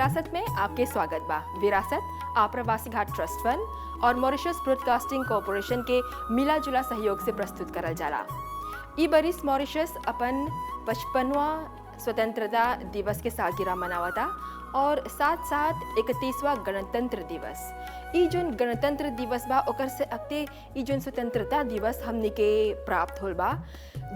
विरासत में आपके स्वागत बा। विरासत आप्रवासी घाट ट्रस्ट फंड और मॉरिशस ब्रॉडकास्टिंग कॉरपोरेशन के मिला जुला सहयोग से प्रस्तुत करल जाला। ई बरिस मॉरिशस अपन 55वां स्वतंत्रता दिवस के सालगिरह मनावता और साथ साथ 31वां गणतंत्र दिवस। ई जोन गणतंत्र दिवस बा ओकर से अगते ई जोन स्वतंत्रता दिवस हमनी के प्राप्त होल बा।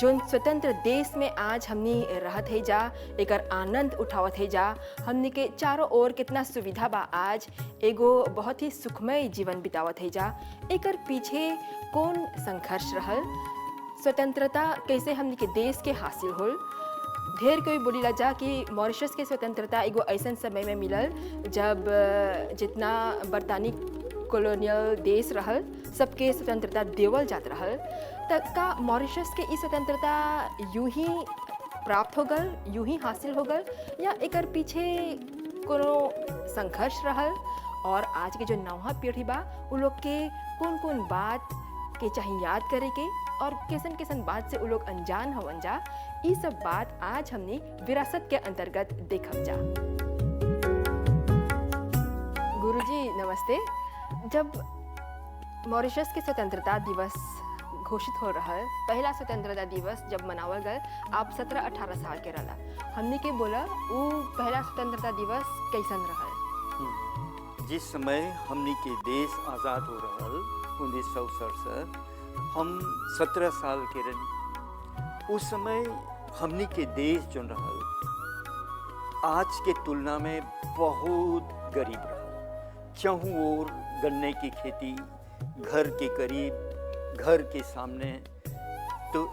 जोन स्वतंत्र देश में आज हमनी रहत है जा, एकर आनंद उठावत है जा। हमनी के चारों ओर कितना सुविधा बा, आज एगो बहुत ही सुखमय जीवन बितावत है जा। एकर पीछे कौन संघर्ष रहल, स्वतंत्रता कैसे हमनी के देश के हासिल होल। ढेर कोई बोलीला जा कि मॉरिशस के स्वतंत्रता एगो ऐसन समय में मिलल जब जितना बरतानी कॉलोनियल देश रहल सबके स्वतंत्रता देवल जात रहल। तक का मॉरिशस के ई स्वतंत्रता यूं ही प्राप्त हो गल, यूं ही हासिल हो गल, या एकर पीछे कोनो संघर्ष रहल। और आज के जो नौहा पीढ़ी बा उ लोग के कौन कौन बात के चाहिए याद करे के और कैसन कैसन बात से उ लोग अनजान हवन जा, ई सब बात आज हमने विरासत के अंतर्गत देखब जा। गुरुजी नमस्ते। जब मॉरिशस के स्वतंत्रता दिवस घोषित हो रहा है, पहला स्वतंत्रता दिवस जब मनावल गए, आप 17-18 साल के रहला। हमने के बोला वो पहला स्वतंत्रता दिवस कैसन रहल? जिस समय हमने के देश आज़ाद हो रहल 1967, हम 17 साल के रही। उस समय हमने के देश जो रहल आज के तुलना में बहुत गरीब रहल। चहुँ ओर गन्ने की खेती, घर के करीब, घर के सामने, तो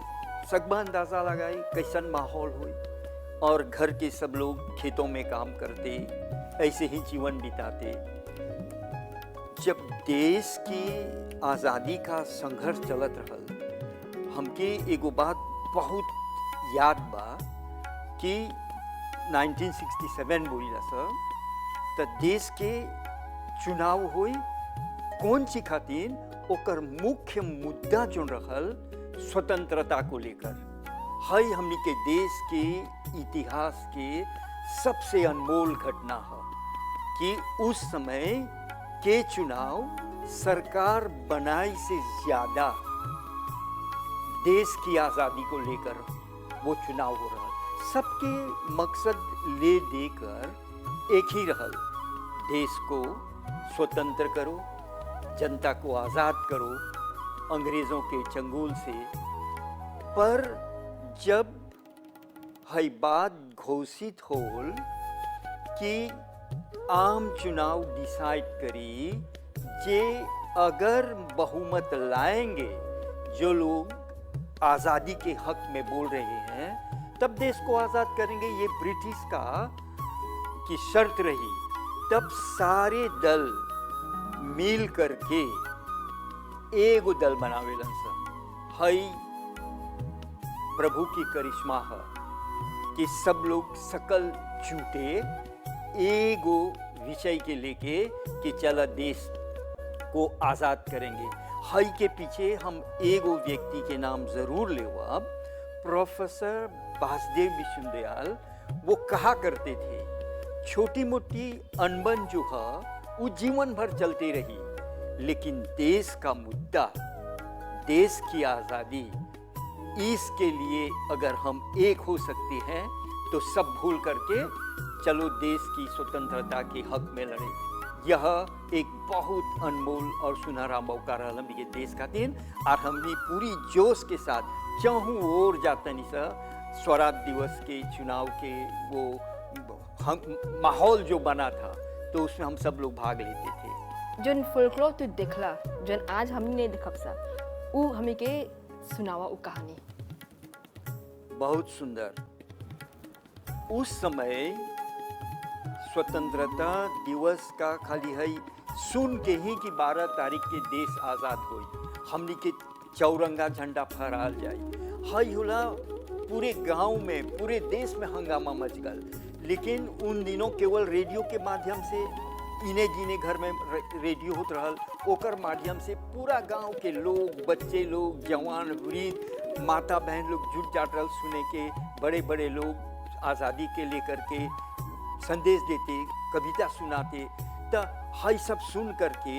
सकबा अंदाज़ा लगाई कैसन माहौल हुई। और घर के सब लोग खेतों में काम करते, ऐसे ही जीवन बिताते। जब देश की आज़ादी का संघर्ष चलत रहल, हमके एगो बात बहुत याद बा कि 1967 बोलिला सर, तो देश के चुनाव हुई। कौन सी खातिर? ओकर मुख्य मुद्दा जो रहल स्वतंत्रता को लेकर। हई हमनी के देश के इतिहास के सबसे अनमोल घटना है कि उस समय के चुनाव सरकार बनाई से ज्यादा देश की आज़ादी को लेकर वो चुनाव हो रहा है। सबके मकसद ले देकर एक ही रहल, देश को स्वतंत्र करो, जनता को आज़ाद करो अंग्रेज़ों के चंगुल से। पर जब हई बात घोषित होल कि आम चुनाव डिसाइड करी जे अगर बहुमत लाएंगे जो लोग आज़ादी के हक में बोल रहे हैं, तब देश को आज़ाद करेंगे, ये ब्रिटिश का की शर्त रही। तब सारे दल मिल करके एगो दल बनावेलन सा। हई प्रभु की करिश्मा है कि सब लोग सकल झूठे एगो विषय के लेके कि चला देश को आज़ाद करेंगे। हई के पीछे हम एगो व्यक्ति के नाम जरूर लेवब, प्रोफेसर वासुदेव विश्वदयाल। वो कहा करते थे छोटी मोटी अनबन जो है वो जीवन भर चलती रही, लेकिन देश का मुद्दा, देश की आज़ादी, इसके लिए अगर हम एक हो सकते हैं तो सब भूल करके चलो देश की स्वतंत्रता के हक में लड़े। यह एक बहुत अनमोल और सुनहरा मौका रहा हमनी के देश का दिन। और हमने पूरी जोश के साथ चहुँ ओर जातनी सा स्वराज दिवस के चुनाव के वो माहौल जो बना था, तो उसमें हम सब लोग भाग लेते थे। जोन फोल्कलोर तू देखला, जोन आज हमने नहीं देखब सा, उ हमें के सुनावा उ कहानी। बहुत सुंदर। उस समय स्वतंत्रता दिवस का खाली है सुन के ही कि 12 तारीख के देश आज़ाद हुई, हमनी के चौरंगा झंडा फहराल जाए। हई होला पूरे गांव में, पूरे देश में हंगामा मच गल। लेकिन उन दिनों केवल रेडियो के माध्यम से, इने जीने घर में रेडियो होत रहल, ओकर माध्यम से पूरा गांव के लोग, बच्चे लोग, जवान, वृद्ध, माता बहन लोग जुट जाट रहल सुने के। बड़े बड़े लोग आज़ादी के लेकर के संदेश देते, कविता सुनाते। तो हई सब सुन करके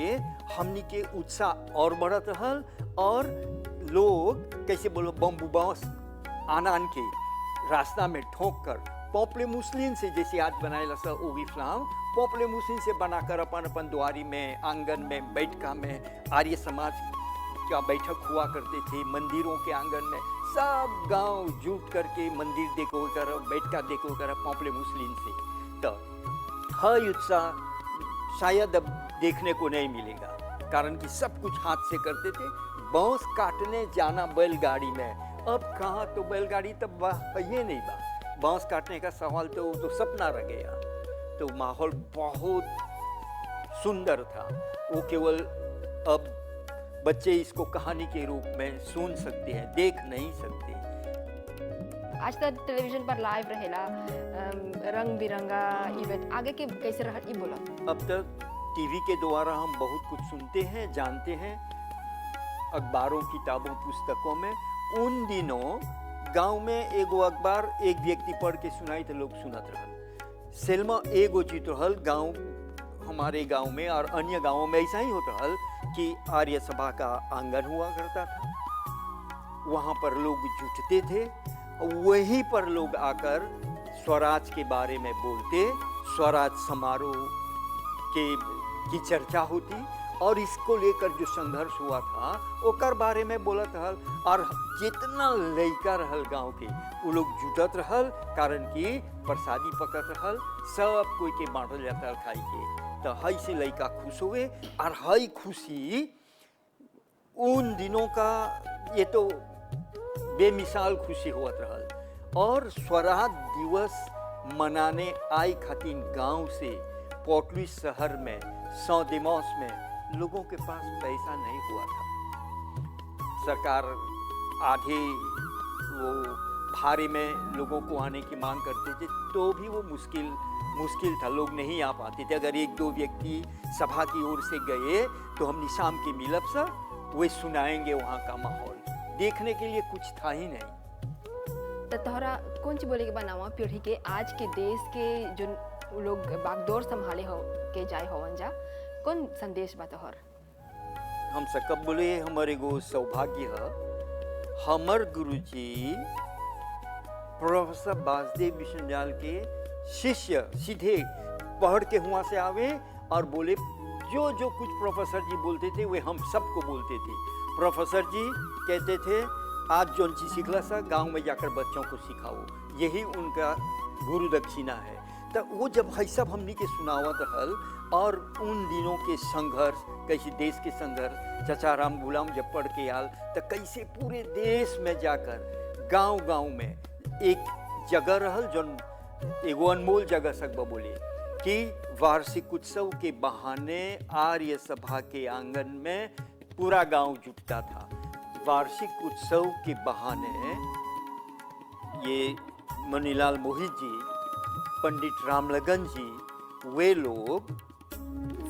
हमनी के उत्साह और बढ़त रहल। और लोग कैसे बोलो बम्बू बांस आन के रास्ता में ठोक कर पोपले मुस्लिम से, जैसे आज बनाए सा ओगी फ्लाम, पोपले मुस्लिम से बनाकर अपन अपन द्वारी में, आंगन में, बैठका में आर्य समाज का बैठक हुआ करते थे। मंदिरों के आंगन में सब गांव जुट करके मंदिर देखो कर, बैठका देखो कर पोपले मुस्लिम से। तो हर उत्साह शायद अब देखने को नहीं मिलेगा, कारण कि सब कुछ हाथ से करते थे। बांस काटने जाना बैलगाड़ी में, अब कहाँ तो बैलगाड़ी तब ये नहीं बा, बांस काटने का सवाल तो सपना रह गया। तो माहौल बहुत सुंदर था। वो केवल अब बच्चे इसको कहानी के रूप में सुन सकते हैं, देख नहीं सकते। आज तक टेलीविजन पर लाइव रहेला रंग बिरंगा इवेंट आगे के कैसे रहा ई बोला। अब तक टीवी के द्वारा हम बहुत कुछ सुनते हैं, जानते हैं, अखबारों, किताबों, पुस्तकों में। उन दिनों गांव में एगो अखबार एक व्यक्ति पढ़ के सुनाई तो लोग सुनत रहल। सेल्मा एगो चीज रहल गांव, हमारे गांव में और अन्य गांवों में ऐसा ही होता रहल कि आर्य सभा का आंगन हुआ करता था, वहाँ पर लोग जुटते थे, वहीं पर लोग आकर स्वराज के बारे में बोलते, स्वराज समारोह की चर्चा होती और इसको लेकर जो संघर्ष हुआ था ओकर बारे में बोलत रहल। और जितना लड़का रहल गांव के वो लोग जुटत रहल, कारण कि प्रसादी पकत रहल, सब कोई के बांटल जाता खाई के। तो हई से लड़का खुश हुए और हई खुशी उन दिनों का ये तो बेमिसाल खुशी होत रहल। और स्वराज दिवस मनाने आई खातिर गांव से पोटली शहर में सौदेमौस में लोगों के पास पैसा नहीं हुआ था। सरकार आधे वो भाड़े में लोगों को आने की मांग करते थे, तो भी वो मुश्किल था, लोग नहीं आ पाते थे। अगर एक दो व्यक्ति सभा की ओर से गए तो हम शाम के मिलब सा वे सुनाएंगे वहाँ का माहौल, देखने के लिए कुछ था ही नहीं। तो तोहरा कौन सी बोले के बनावा पीढ़ी के आज के देश के जो लोग बागडोर संभाले हो के जाए होवन जा, कौन संदेश बा तोहर? हम सकब बोले हमारे एगो सौभाग्य है, हमर गुरुजी प्रोफेसर वासुदेव विश्वविद्यालय के शिष्य सीधे पढ़ के वहाँ से आवे और बोले जो जो कुछ प्रोफेसर जी बोलते थे वे हम सबको बोलते थे। प्रोफेसर जी कहते थे आज जो चीज सीखला सा गांव में जाकर बच्चों को सिखाओ, यही उनका गुरु दक्षिणा है। तो वो जब है सब हमनी के सुनावत रहल और उन दिनों के संघर्ष, कैसे देश के संघर्ष, चचा राम गुलाम जब पढ़ के आल तो कैसे पूरे देश में जाकर गांव-गांव में एक जगह रहल जो एगो अनमोल जगह सकबा बोले कि वार्षिक उत्सव के बहाने आर्य सभा के आंगन में पूरा गांव जुटता था। वार्षिक उत्सव के बहाने ये मनीलाल मोहित जी, पंडित रामलगन जी, वे लोग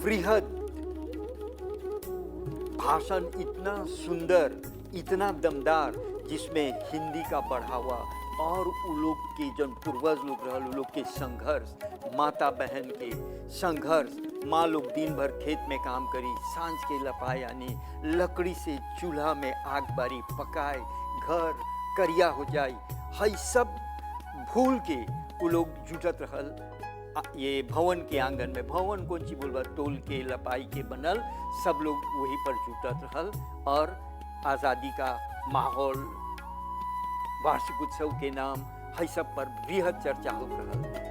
वृहद भाषण, इतना सुंदर, इतना दमदार, जिसमें हिंदी का बढ़ावा और उ लोग के जन पूर्वज लोग रहल, उ लोग के संघर्ष, माता बहन के संघर्ष, माँ लोग दिन भर खेत में काम करी, सांझ के लपाए यानी लकड़ी से चूल्हा में आग बारी पकाए, घर करिया हो जाए, हई सब भूल के वो लोग जुटत रहल ये भवन के आंगन में। भवन कौन सी बोलबा, तोल के लपाई के बनल, सब लोग वहीं पर जुटत रहल और आज़ादी का माहौल, वार्षिक उत्सव के नाम हई सब पर बृहद चर्चा होत रहल।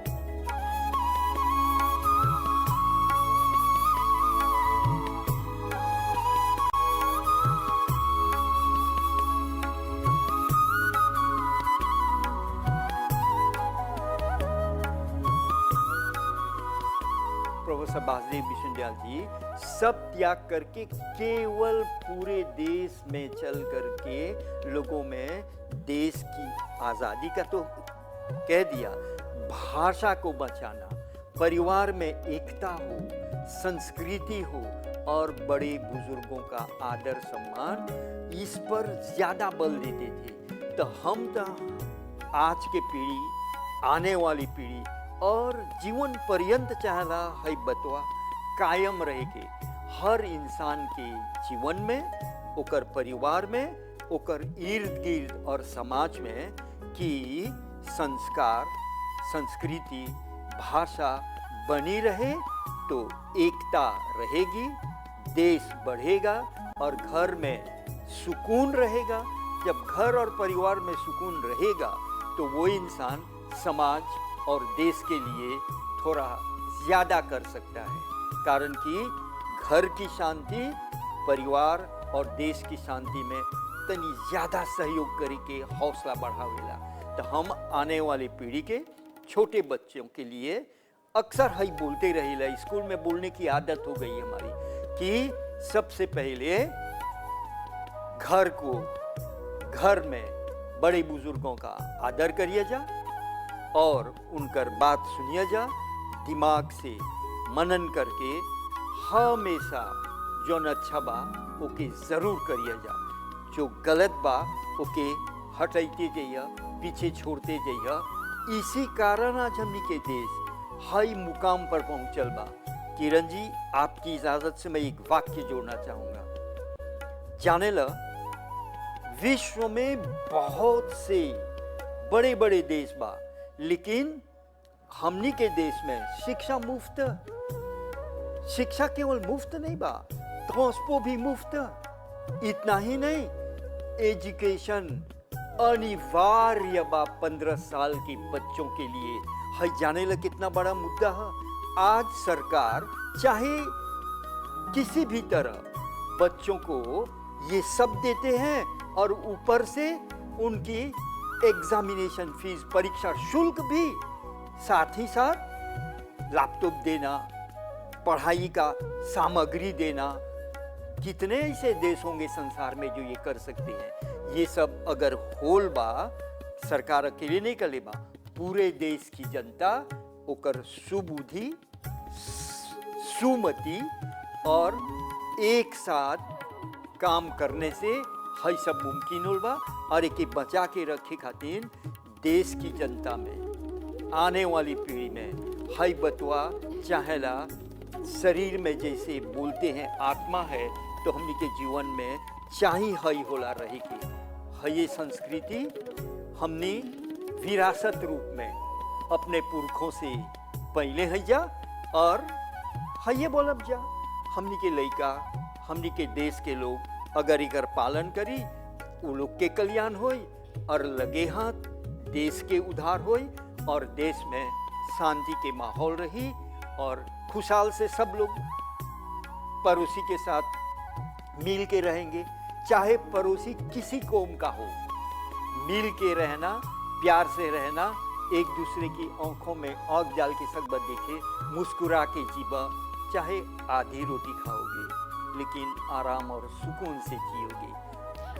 प्रोफेसर वासुदेव विश्वविद्यालय जी सब त्याग करके केवल पूरे देश में चल करके लोगों में देश की आज़ादी का तो कह दिया, भाषा को बचाना, परिवार में एकता हो, संस्कृति हो और बड़े बुजुर्गों का आदर सम्मान, इस पर ज़्यादा बल देते थे। तो हम तो आज के पीढ़ी, आने वाली पीढ़ी और जीवन पर्यंत चाहला है बतवा कायम रहे के हर इंसान के जीवन में, ओकर परिवार में, ओकर इर्द गिर्द और समाज में कि संस्कार, संस्कृति, भाषा बनी रहे तो एकता रहेगी, देश बढ़ेगा और घर में सुकून रहेगा। जब घर और परिवार में सुकून रहेगा तो वो इंसान समाज और देश के लिए थोड़ा ज़्यादा कर सकता है, कारण कि घर की शांति परिवार और देश की शांति में तनी ज़्यादा सहयोग करके हौसला बढ़ावेला। तो हम आने वाली पीढ़ी के छोटे बच्चों के लिए अक्सर ही बोलते रहेला, स्कूल में बोलने की आदत हो गई हमारी कि सबसे पहले घर में बड़े बुजुर्गों का आदर करिए जा और उनकर बात सुनिए जा, दिमाग से मनन करके हमेशा जो अच्छा बा ओके ज़रूर करिए जा, जो गलत बा ओके हटाइते जाइए, पीछे छोड़ते जाइए। इसी कारण आज हमनी के देश हाई मुकाम पर पहुंचल बा। किरण जी, आपकी इजाजत से मैं एक वाक्य जोड़ना चाहूंगा। जाने ला विश्व में बहुत से बड़े बड़े देश बा, लेकिन हमनी के देश में शिक्षा मुफ्त, शिक्षा केवल मुफ्त नहीं बा, ट्रांसपोर्ट भी मुफ्त। इतना ही नहीं, एजुकेशन अनिवार्य बा 15 साल के बच्चों के लिए। है जाने ला कितना बड़ा मुद्दा है। आज सरकार चाहे किसी भी तरह बच्चों को ये सब देते हैं और ऊपर से उनकी एग्जामिनेशन फीस, परीक्षा शुल्क भी, साथ ही साथ लैपटॉप देना, पढ़ाई का सामग्री देना। कितने ऐसे देश होंगे संसार में जो ये कर सकते हैं। ये सब अगर होल बा, सरकार अकेले नहीं करे बा, पूरे देश की जनता ओकर सुबुद्धि, सुमति और एक साथ काम करने से है सब मुमकिन हो बा। और एक बचा के रखे खातिर देश की जनता में, आने वाली पीढ़ी में है बतवा चाहेला। शरीर में जैसे बोलते हैं आत्मा है, तो हमनी के जीवन में चाही है होला रहे की है। ये संस्कृति हमने विरासत रूप में अपने पुरखों से पहले है जा और है ये बोलब जा। हमनी के लइका, हमनी के देश के लोग अगर इकर पालन करी, वो लोग के कल्याण होई और लगे हाथ देश के उद्धार होई और देश में शांति के माहौल रही और खुशहाल से सब लोग पड़ोसी के साथ मिल के रहेंगे। चाहे पड़ोसी किसी कौम का हो, मिल के रहना, प्यार से रहना, एक दूसरे की आंखों में आँख डाल के सब देखे, मुस्कुरा के जीवा। चाहे आधी रोटी खाओगे लेकिन आराम और सुकून से जियोगे।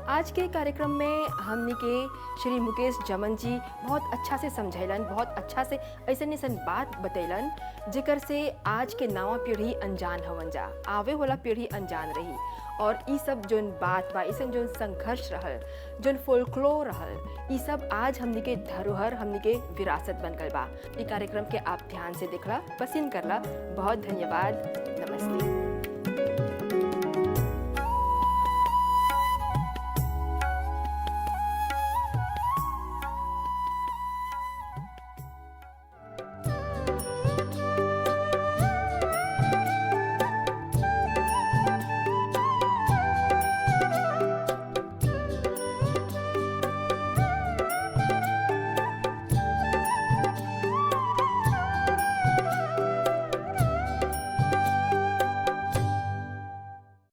आज के कार्यक्रम में हमनी के श्री मुकेश जमन जी बहुत अच्छा से समझैलन, बहुत अच्छा से ऐसन ऐसन बात बतैलन जेकर से आज के नवा पीढ़ी अनजान हवन जा, आवे वाला पीढ़ी अनजान रही। और ई सब जोन बात बा, ई सब जोन संघर्ष रहल, जोन फोल्कलोर रहल, ई सब आज हमनी के धरोहर, हमनी के विरासत बन गल बा। ई कार्यक्रम के आप ध्यान से देखला, पसंद करला, बहुत धन्यवाद। नमस्ते।